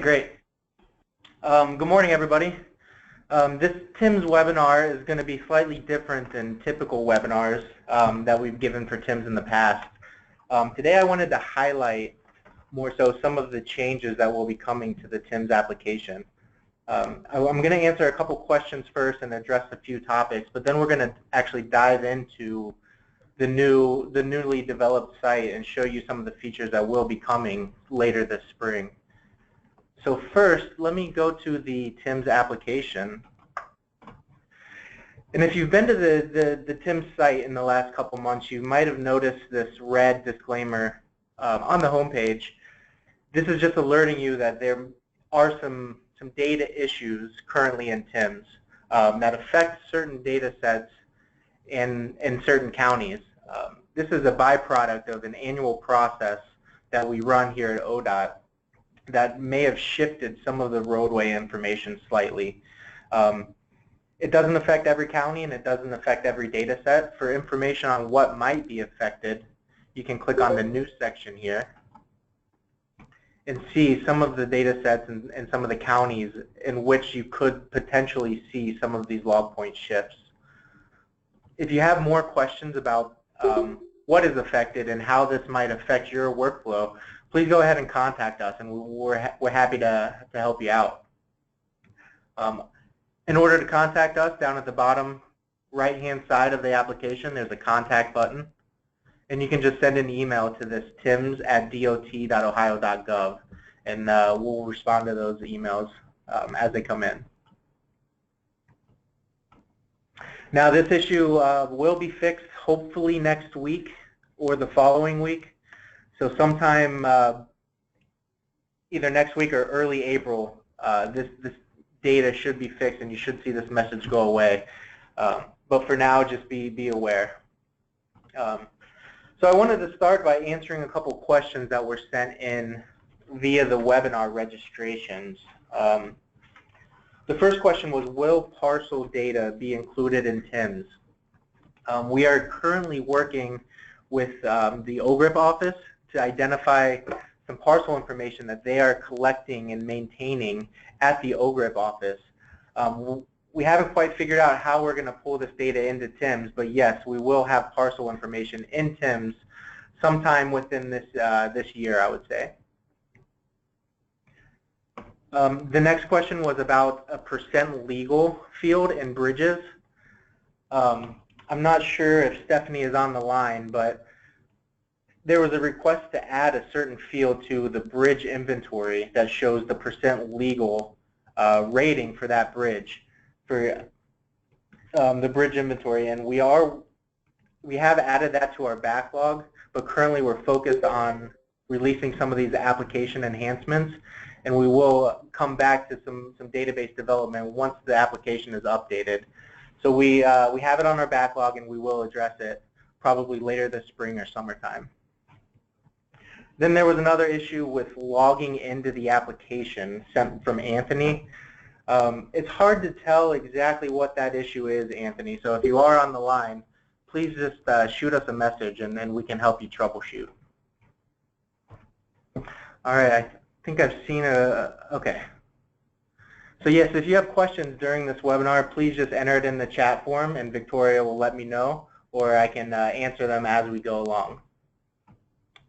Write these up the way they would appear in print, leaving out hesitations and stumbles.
Great. Good morning, everybody. This TIMS webinar is going to be slightly different than typical webinars that we've given for TIMS in the past. Today I wanted to highlight more so some of the changes that will be coming to the TIMS application. I'm going to answer a couple questions first and address a few topics, but then we're going to actually dive into the newly developed site and show you some of the features that will be coming later this spring. So first, let me go to the TIMS application. And if you've been to the TIMS site in the last couple months, you might have noticed this red disclaimer on the home page. This is just alerting you that there are some data issues currently in TIMS that affect certain data sets in certain counties. This is a byproduct of an annual process that we run here at ODOT that may have shifted some of the roadway information slightly. It doesn't affect every county and it doesn't affect every data set. For information on what might be affected, you can click on the new section here and see some of the data sets and some of the counties in which you could potentially see some of these log point shifts. If you have more questions about what is affected and how this might affect your workflow, please go ahead and contact us, and we're happy to help you out. In order to contact us, down at the bottom right-hand side of the application, there's a contact button, and you can just send an email to this tims@dot.ohio.gov, and we'll respond to those emails as they come in. Now, this issue will be fixed hopefully next week or the following week. So sometime either next week or early April, this data should be fixed and you should see this message go away. But for now, just be aware. So I wanted to start by answering a couple questions that were sent in via the webinar registrations. The first question was, will parcel data be included in TIMS? We are currently working with the OGRIP office to identify some parcel information that they are collecting and maintaining at the OGRIP office. We haven't quite figured out how we're going to pull this data into TIMS, but yes, we will have parcel information in TIMS sometime within this year, I would say. The next question was about a % legal field in bridges. I'm not sure if Stephanie is on the line, but there was a request to add a certain field to the bridge inventory that shows the % legal rating for that bridge, for the bridge inventory, and we have added that to our backlog, but currently we're focused on releasing some of these application enhancements, and we will come back to some database development once the application is updated. So we have it on our backlog, and we will address it probably later this spring or summertime. Then there was another issue with logging into the application sent from Anthony. It's hard to tell exactly what that issue is, Anthony, so if you are on the line, please just shoot us a message and then we can help you troubleshoot. All right, I think I've seen okay. So yes, if you have questions during this webinar, please just enter it in the chat form and Victoria will let me know, or I can answer them as we go along.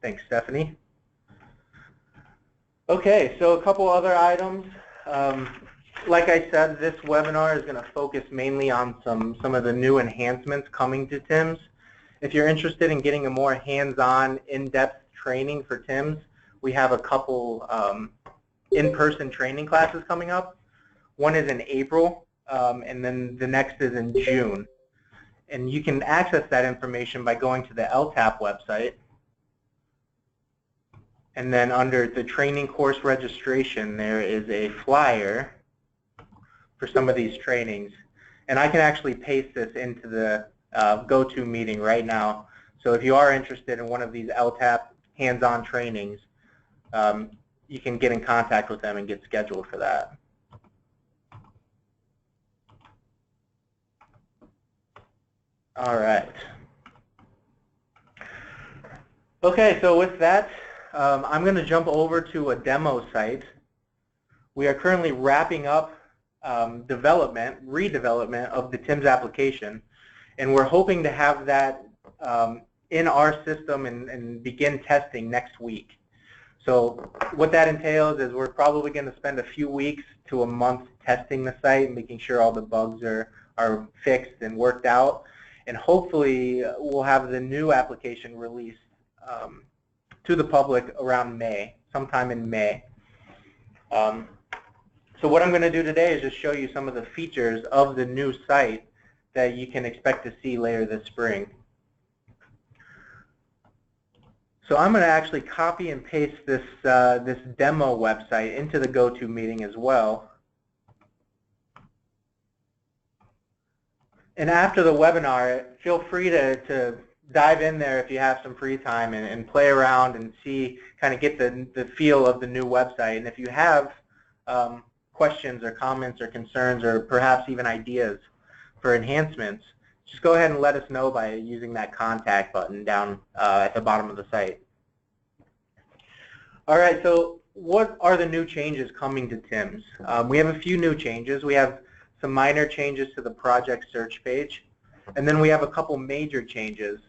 Thanks, Stephanie. Okay, so a couple other items. Like I said, this webinar is going to focus mainly on some of the new enhancements coming to TIMS. If you're interested in getting a more hands-on, in-depth training for TIMS, we have a couple in-person training classes coming up. One is in April, and then the next is in June. And you can access that information by going to the LTAP website. And then under the training course registration, there is a flyer for some of these trainings. And I can actually paste this into the go-to meeting right now. So if you are interested in one of these LTAP hands-on trainings, you can get in contact with them and get scheduled for that. All right. Okay, so with that, I'm going to jump over to a demo site We are currently wrapping up redevelopment of the TIMS application, and we're hoping to have that in our system and begin testing next week. So what that entails is we're probably going to spend a few weeks to a month testing the site and making sure all the bugs are fixed and worked out. And hopefully we'll have the new application released to the public around May, sometime in May. So what I'm going to do today is just show you some of the features of the new site that you can expect to see later this spring. So I'm going to actually copy and paste this, this demo website into the GoToMeeting as well. And after the webinar, feel free to dive in there if you have some free time and play around and see, kind of get the feel of the new website. And if you have questions or comments or concerns or perhaps even ideas for enhancements, just go ahead and let us know by using that contact button down at the bottom of the site. All right, so what are the new changes coming to TIMS? We have a few new changes. We have some minor changes to the project search page, and then we have a couple major changes,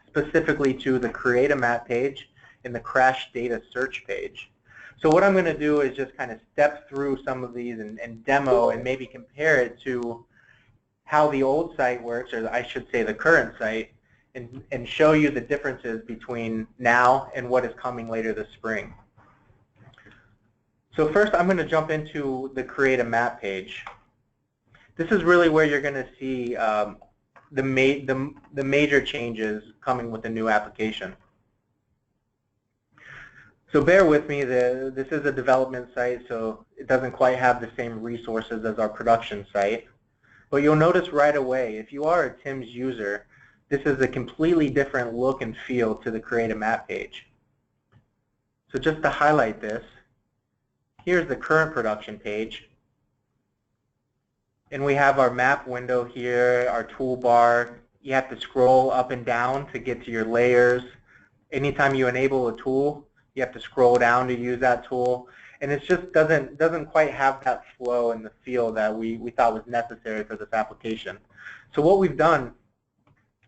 specifically to the Create a Map page and the Crash Data Search page. So what I'm going to do is just kind of step through some of these and demo and maybe compare it to how the old site works, or I should say the current site, and show you the differences between now and what is coming later this spring. So first I'm going to jump into the Create a Map page. This is really where you're going to see the major changes coming with the new application. So bear with me, this is a development site, so it doesn't quite have the same resources as our production site. But you'll notice right away, if you are a TIMS user, this is a completely different look and feel to the Create a Map page. So just to highlight this, here's the current production page. And we have our map window here, our toolbar. You have to scroll up and down to get to your layers. Anytime you enable a tool, you have to scroll down to use that tool. And it just doesn't quite have that flow and the feel that we thought was necessary for this application. So what we've done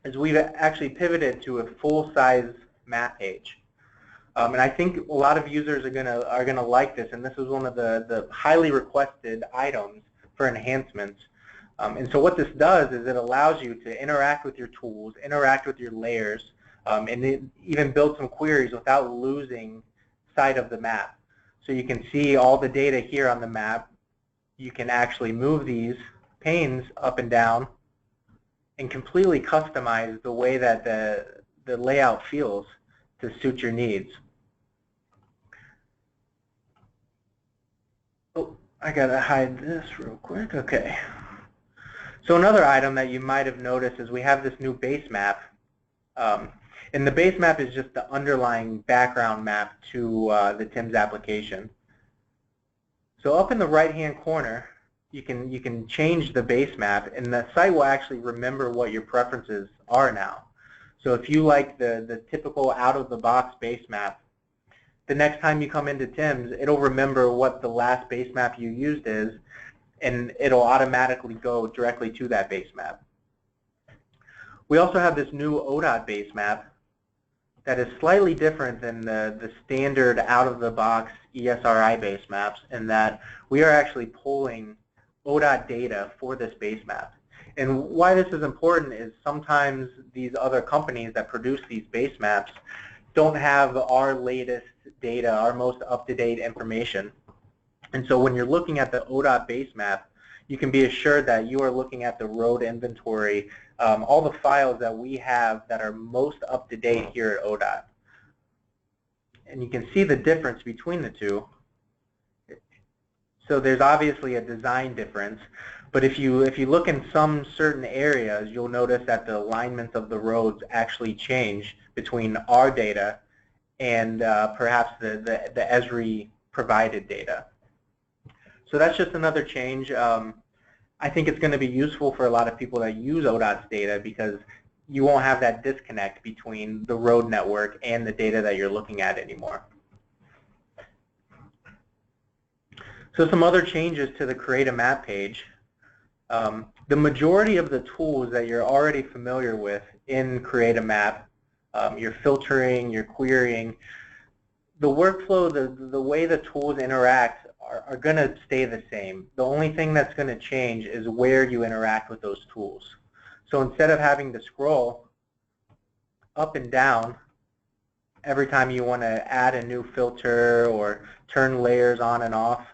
is we've actually pivoted to a full-size map page. And I think a lot of users are gonna like this, and this is one of the highly requested items for enhancements. And so what this does is it allows you to interact with your tools, interact with your layers, and even build some queries without losing sight of the map. So you can see all the data here on the map. You can actually move these panes up and down and completely customize the way that the layout feels to suit your needs. Oh, I gotta hide this real quick. Okay. So another item that you might have noticed is we have this new base map. And the base map is just the underlying background map to the TIMS application. So up in the right-hand corner, you can change the base map, and the site will actually remember what your preferences are now. So if you like the typical out-of-the-box base map, the next time you come into TIMS, it'll remember what the last base map you used is, and it'll automatically go directly to that base map. We also have this new ODOT base map that is slightly different than the standard out-of-the-box ESRI base maps, in that we are actually pulling ODOT data for this base map. And why this is important is sometimes these other companies that produce these base maps don't have our latest data, our most up-to-date information. And so when you're looking at the ODOT base map, you can be assured that you are looking at the road inventory, all the files that we have that are most up-to-date here at ODOT. And you can see the difference between the two. So there's obviously a design difference, but if you look in some certain areas, you'll notice that the alignments of the roads actually change between our data and perhaps the Esri provided data. So that's just another change. I think it's going to be useful for a lot of people that use ODOT's data, because you won't have that disconnect between the road network and the data that you're looking at anymore. So some other changes to the Create a Map page. The majority of the tools that you're already familiar with in Create a Map, your filtering, your querying, the workflow, the way the tools interact are going to stay the same. The only thing that's going to change is where you interact with those tools. So instead of having to scroll up and down every time you want to add a new filter or turn layers on and off,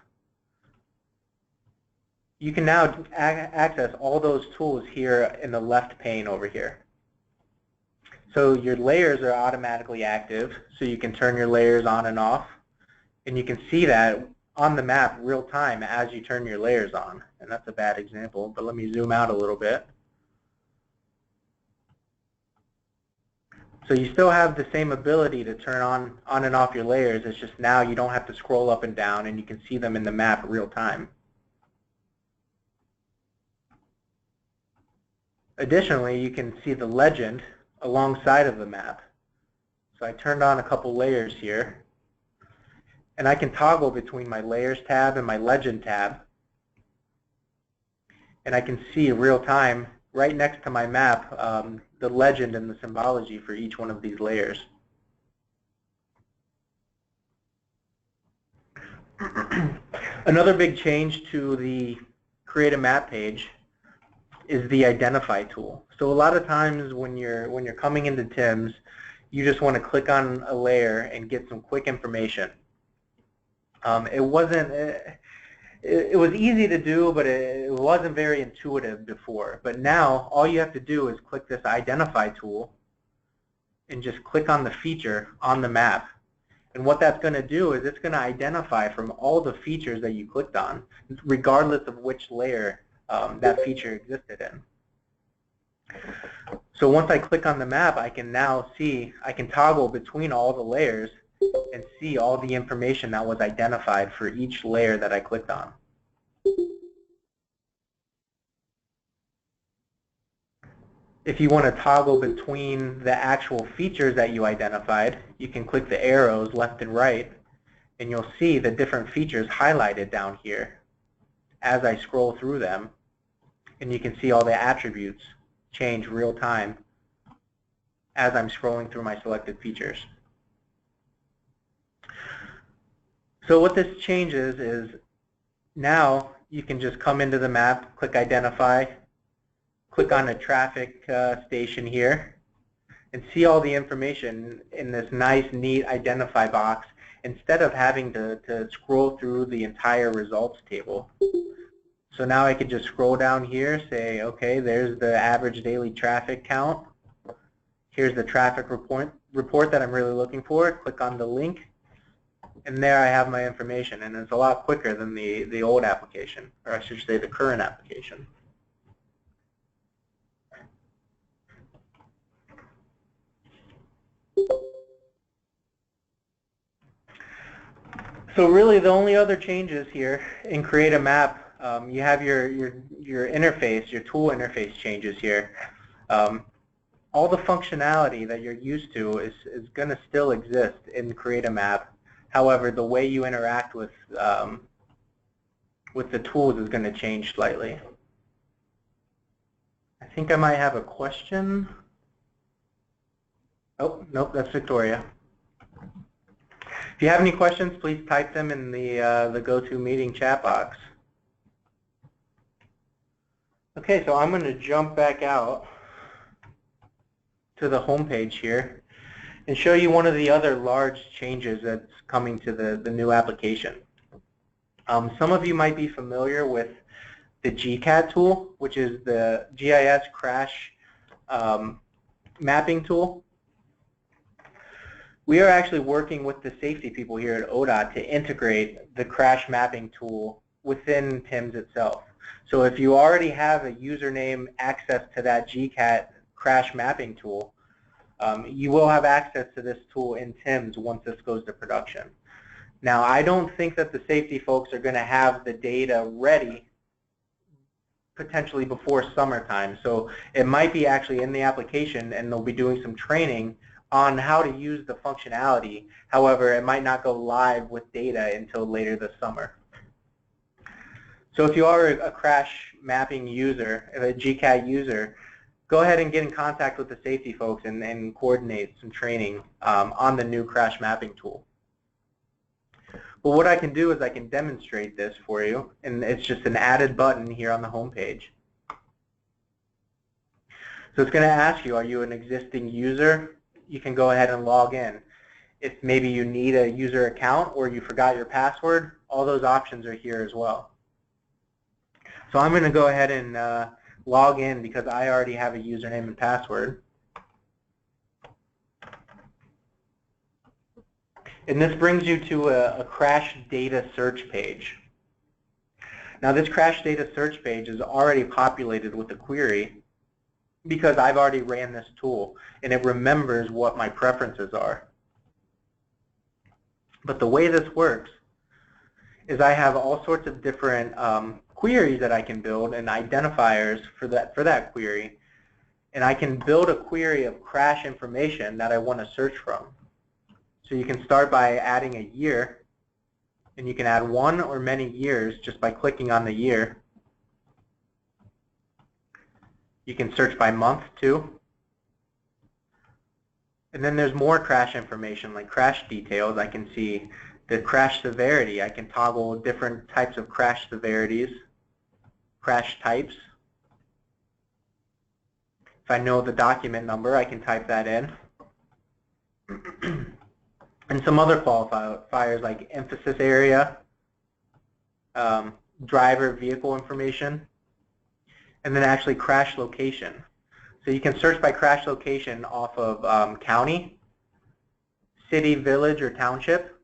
you can now access all those tools here in the left pane over here. So your layers are automatically active, so you can turn your layers on and off, and you can see that on the map real time as you turn your layers on. And that's a bad example, but let me zoom out a little bit. So you still have the same ability to turn on and off your layers. It's just now you don't have to scroll up and down, and you can see them in the map real time. Additionally, you can see the legend alongside of the map. So I turned on a couple layers here, and I can toggle between my Layers tab and my Legend tab, and I can see real time right next to my map the legend and the symbology for each one of these layers. Another big change to the Create a Map page is the Identify tool. So a lot of times when you're coming into TIMS, you just want to click on a layer and get some quick information. It was easy to do, but it wasn't very intuitive before. But now all you have to do is click this Identify tool and just click on the feature on the map. And what that's going to do is it's going to identify from all the features that you clicked on, regardless of which layer that feature existed in. So once I click on the map, I can now see, I can toggle between all the layers and see all the information that was identified for each layer that I clicked on. If you want to toggle between the actual features that you identified, you can click the arrows left and right, and you'll see the different features highlighted down here as I scroll through them. And you can see all the attributes change real time as I'm scrolling through my selected features. So what this changes is now you can just come into the map, click Identify, click on a traffic station here, and see all the information in this nice, neat Identify box instead of having to scroll through the entire results table. So now I could just scroll down here, say, okay, there's the average daily traffic count. Here's the traffic report that I'm really looking for. Click on the link, and there I have my information. And it's a lot quicker than the old application, or I should say the current application. So really the only other changes here in Create a Map, you have your interface, your tool interface changes here. All the functionality that you're used to is going to still exist in Create a Map. However, the way you interact with the tools is going to change slightly. I think I might have a question. Oh, nope, that's Victoria. If you have any questions, please type them in the GoToMeeting chat box. Okay, so I'm going to jump back out to the home page here and show you one of the other large changes that's coming to the new application. Some of you might be familiar with the GCAT tool, which is the GIS crash mapping tool. We are actually working with the safety people here at ODOT to integrate the crash mapping tool within TIMS itself. So if you already have a username access to that GCAT crash mapping tool, you will have access to this tool in TIMS once this goes to production. Now, I don't think that the safety folks are going to have the data ready potentially before summertime. So it might be actually in the application, and they'll be doing some training on how to use the functionality. However, it might not go live with data until later this summer. So if you are a crash mapping user, a GCAT user, go ahead and get in contact with the safety folks and coordinate some training on the new crash mapping tool. But what I can do is I can demonstrate this for you, and it's just an added button here on the home page. So it's going to ask you, are you an existing user? You can go ahead and log in. If maybe you need a user account or you forgot your password, all those options are here as well. So I'm going to go ahead and log in because I already have a username and password. And this brings you to a crash data search page. Now this crash data search page is already populated with a query because I've already ran this tool and it remembers what my preferences are. But the way this works is I have all sorts of different queries that I can build and identifiers for that query. And I can build a query of crash information that I want to search from. So you can start by adding a year, and you can add one or many years just by clicking on the year. You can search by month too. And then there's more crash information like crash details. I can see the crash severity. I can toggle different types of crash severities, crash types. If I know the document number, I can type that in. And some other qualifiers like emphasis area, driver vehicle information, and then actually crash location. So you can search by crash location off of county, city, village, or township.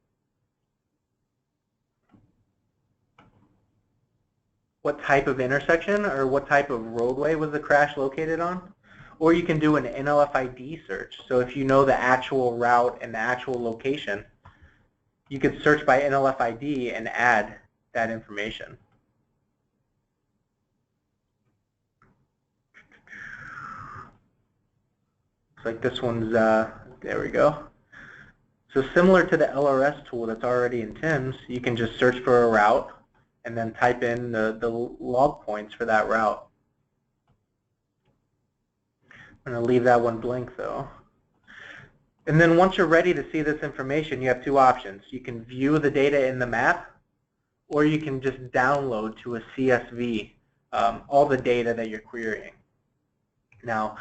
What type of intersection or what type of roadway was the crash located on? Or you can do an NLFID search. So if you know the actual route and the actual location, you could search by NLFID and add that information. Looks like this one's, there we go. So similar to the LRS tool that's already in TIMS, you can just search for a route and then type in the log points for that route. I'm going to leave that one blank though. And then once you're ready to see this information, you have two options. You can view the data in the map, or you can just download to a CSV all the data that you're querying. Now,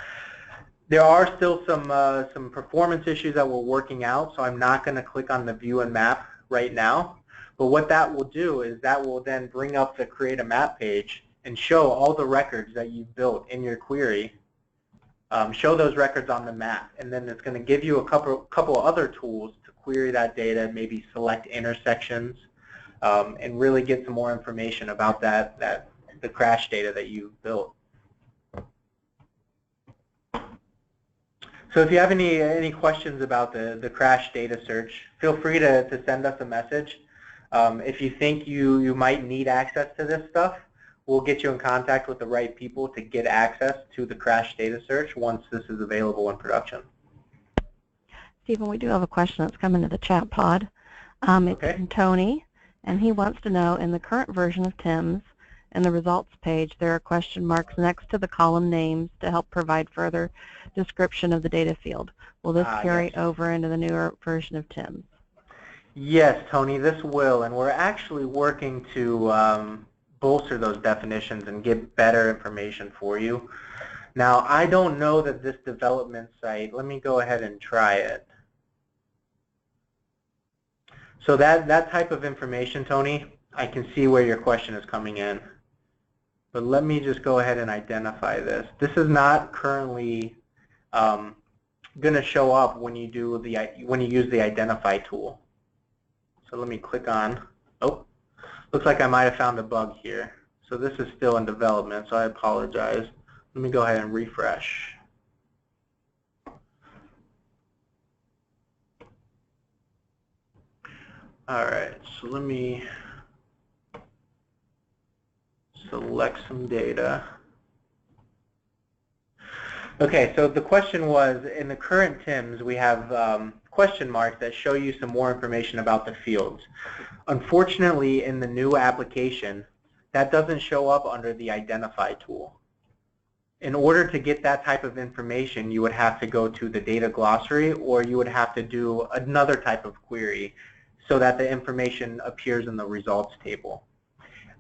there are still some performance issues that we're working out, so I'm not going to click on the view and map right now. But what that will do is that will then bring up the create a map page and show all the records that you've built in your query. Show those records on the map, and then it's going to give you a couple other tools to query that data, maybe select intersections, and really get some more information about the crash data that you built. So if you have any questions about the crash data search, feel free to send us a message. If you think you might need access to this stuff, we'll get you in contact with the right people to get access to the crash data search once this is available in production. Stephen, we do have a question that's come into the chat pod. It's from Tony, and he wants to know, in the current version of TIMS, in the results page, there are question marks next to the column names to help provide further description of the data field. Will this carry over into the newer version of TIMS? Yes, Tony, this will, and we're actually working to bolster those definitions and get better information for you. Now, I don't know that this development site, let me go ahead and try it. So that type of information, Tony, I can see where your question is coming in. But let me just go ahead and identify this. This is not currently going to show up when you use the identify tool. So let me click on, oh, looks like I might have found a bug here. So this is still in development, so I apologize. Let me go ahead and refresh. All right, so let me select some data. Okay, so the question was, in the current TIMS, we have question marks that show you some more information about the fields. Unfortunately, in the new application, that doesn't show up under the Identify tool. In order to get that type of information, you would have to go to the data glossary, or you would have to do another type of query so that the information appears in the results table.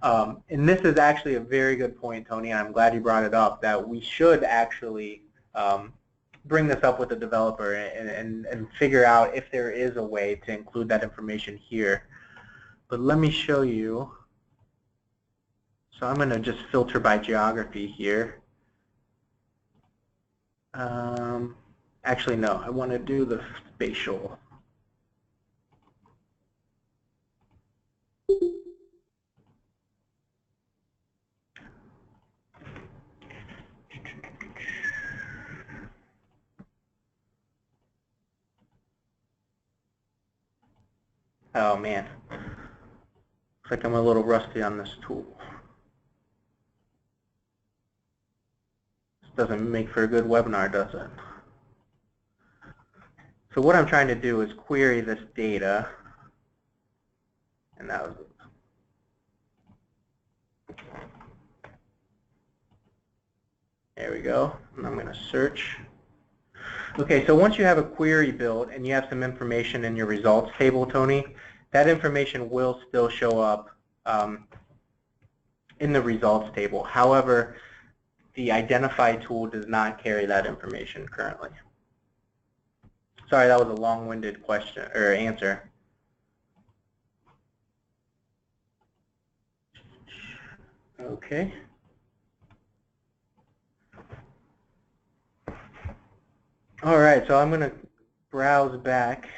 And this is actually a very good point, Tony, and I'm glad you brought it up, that we should actually bring this up with the developer and figure out if there is a way to include that information here. But let me show you. So I'm going to just filter by geography here. Actually, no, I want to do the spatial. Oh man, looks like I'm a little rusty on this tool. This doesn't make for a good webinar, does it? So what I'm trying to do is query this data, and that was it. There we go, and I'm going to search. Okay, so once you have a query built and you have some information in your results table, Tony, that information will still show up in the results table. However, the Identify tool does not carry that information currently. Sorry, that was a long-winded question or answer. Okay. All right, so I'm going to browse back.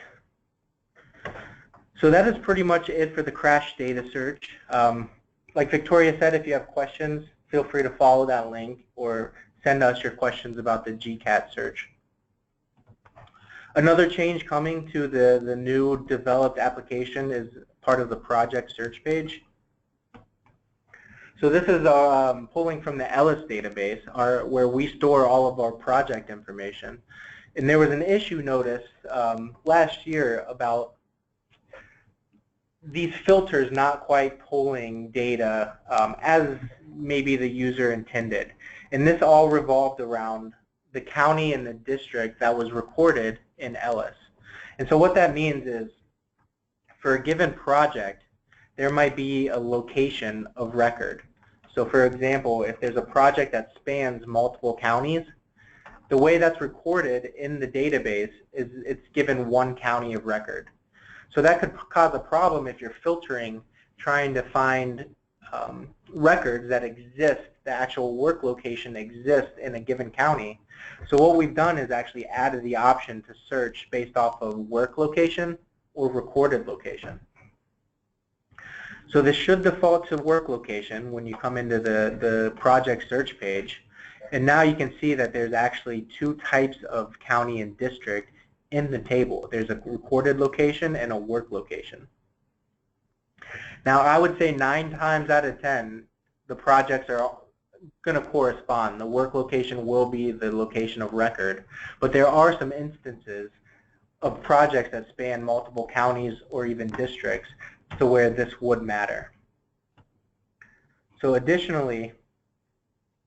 So that is pretty much it for the crash data search. Like Victoria said, if you have questions, feel free to follow that link or send us your questions about the GCAT search. Another change coming to the new developed application is part of the project search page. So this is pulling from the Ellis database, where we store all of our project information. And there was an issue noticed last year about these filters not quite pulling data as maybe the user intended. And this all revolved around the county and the district that was recorded in Ellis. And so what that means is, for a given project, there might be a location of record. So for example, if there's a project that spans multiple counties, the way that's recorded in the database is it's given one county of record. So that could cause a problem if you're filtering, trying to find records that exist, the actual work location exists in a given county. So what we've done is actually added the option to search based off of work location or recorded location. So this should default to work location when you come into the project search page. And now you can see that there's actually two types of county and district in the table. There's a recorded location and a work location. Now I would say 9 times out of 10, the projects are going to correspond. The work location will be the location of record, but there are some instances of projects that span multiple counties or even districts to where this would matter. So additionally,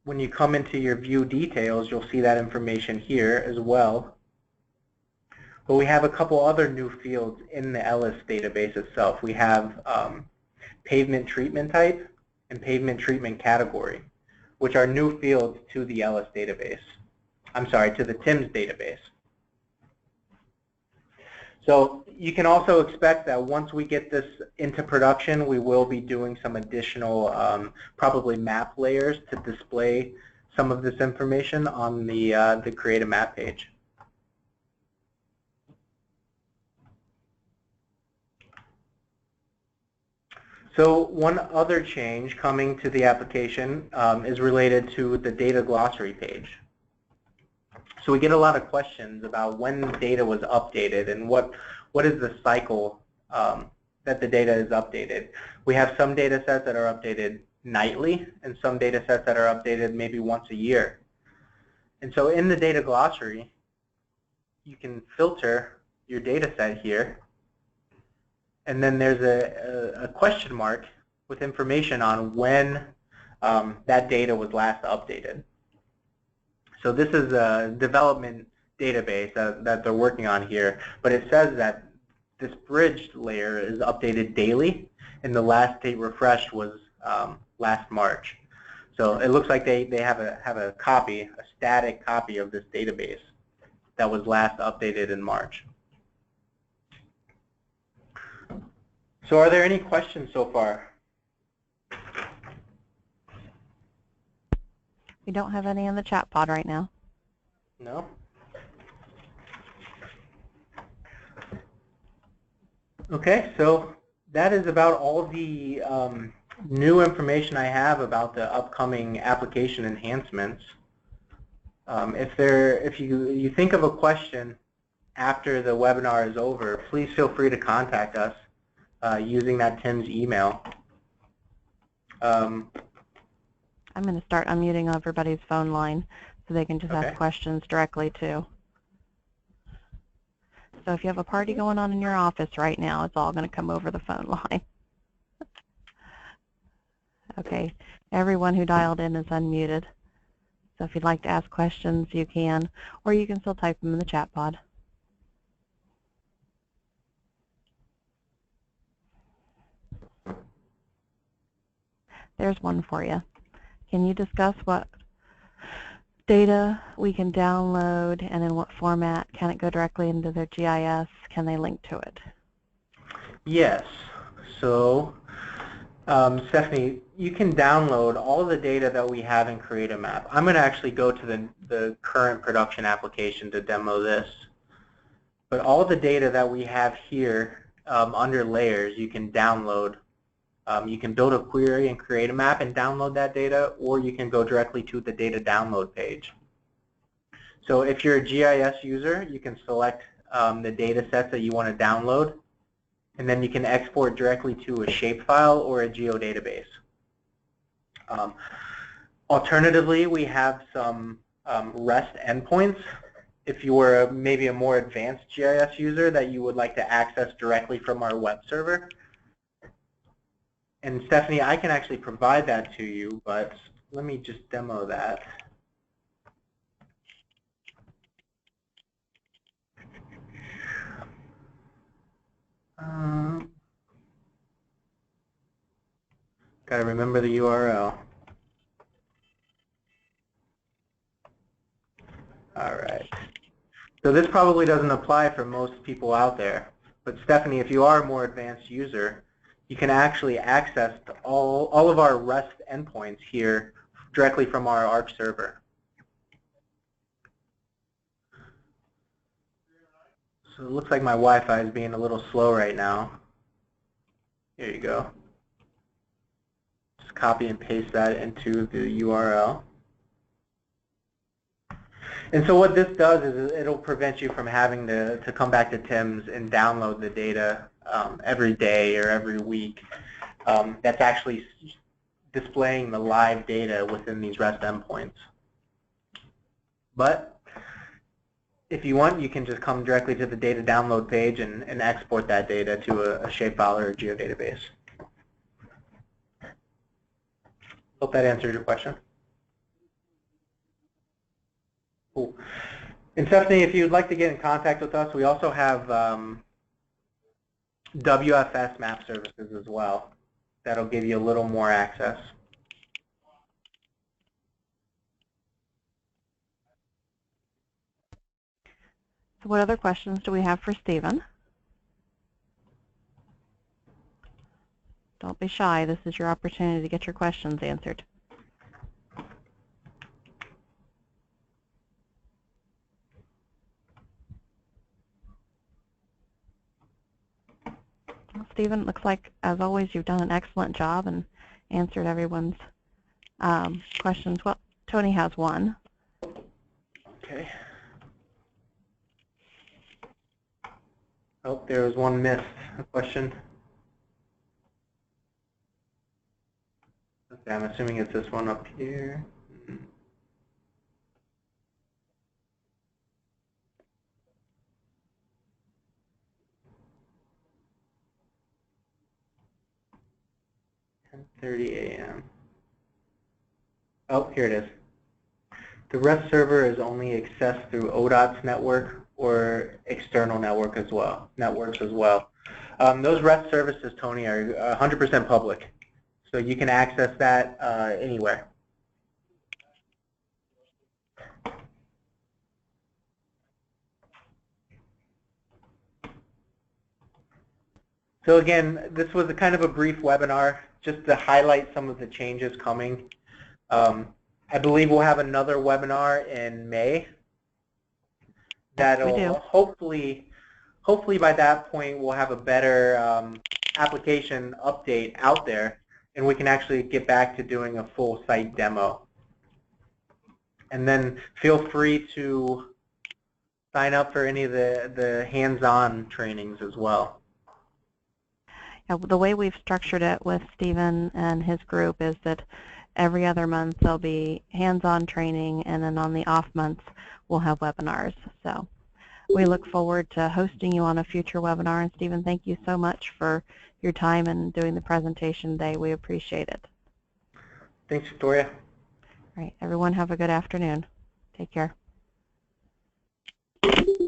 when you come into your view details, you'll see that information here as well. But we have a couple other new fields in the Ellis database itself. We have pavement treatment type and pavement treatment category, which are new fields to the Ellis database. I'm sorry, to the TIMS database. So you can also expect that once we get this into production, we will be doing some additional probably map layers to display some of this information on the Create a Map page. So one other change coming to the application is related to the data glossary page. So we get a lot of questions about when the data was updated and what is the cycle that the data is updated. We have some data sets that are updated nightly and some data sets that are updated maybe once a year. And so in the data glossary, you can filter your data set here, and then there's a question mark with information on when that data was last updated. So this is a development database that they're working on here, but it says that this bridged layer is updated daily, and the last date refreshed was last March. So it looks like they have a copy, a static copy of this database that was last updated in March. So are there any questions so far? We don't have any in the chat pod right now. No? Okay, so that is about all the new information I have about the upcoming application enhancements. If you think of a question after the webinar is over, please feel free to contact us using that Tim's email. I'm going to start unmuting everybody's phone line so they can just ask questions directly too. So if you have a party going on in your office right now, it's all going to come over the phone line. Okay, everyone who dialed in is unmuted. So if you'd like to ask questions, you can, or you can still type them in the chat pod. There's one for you. Can you discuss what data we can download and in what format? Can it go directly into their GIS? Can they link to it? Yes. So, Stephanie, you can download all the data that we have in Create a Map. I'm going to actually go to the current production application to demo this. But all the data that we have here under layers, you can download. You can build a query and create a map and download that data, or you can go directly to the data download page. So if you're a GIS user, you can select the data sets that you want to download, and then you can export directly to a shapefile or a geodatabase. Alternatively, we have some REST endpoints. If you were maybe a more advanced GIS user that you would like to access directly from our web server. And Stephanie, I can actually provide that to you, but let me just demo that. Got to remember the URL. All right. So this probably doesn't apply for most people out there. But Stephanie, if you are a more advanced user, you can actually access all of our REST endpoints here directly from our Arc server. So it looks like my Wi-Fi is being a little slow right now. Here you go. Just copy and paste that into the URL. And so what this does is it'll prevent you from having to come back to Tim's and download the data every day or every week. That's actually displaying the live data within these REST endpoints. But if you want, you can just come directly to the data download page and export that data to a shapefile or a geodatabase. Hope that answered your question. Cool. And Stephanie, if you'd like to get in contact with us, we also have WFS map services as well. That'll give you a little more access. So what other questions do we have for Stephen? Don't be shy. This is your opportunity to get your questions answered. Well, Stephen, it looks like, as always, you've done an excellent job and answered everyone's questions. Well, Tony has one. Okay. Oh, there was one missed. A question. Okay, I'm assuming it's this one up here. 8:30 a.m. Oh, here it is. The REST server is only accessed through ODOT's network or external networks as well. Those REST services, Tony, are 100% public, so you can access that anywhere. So again, this was a kind of a brief webinar just to highlight some of the changes coming. I believe we'll have another webinar in May. That'll hopefully by that point we'll have a better application update out there, and we can actually get back to doing a full site demo. And then feel free to sign up for any of the hands-on trainings as well. Yeah, the way we've structured it with Stephen and his group is that every other month there'll be hands-on training, and then on the off months we'll have webinars. So we look forward to hosting you on a future webinar. And Stephen, thank you so much for your time and doing the presentation today. We appreciate it. Thanks, Victoria. All right, everyone have a good afternoon. Take care.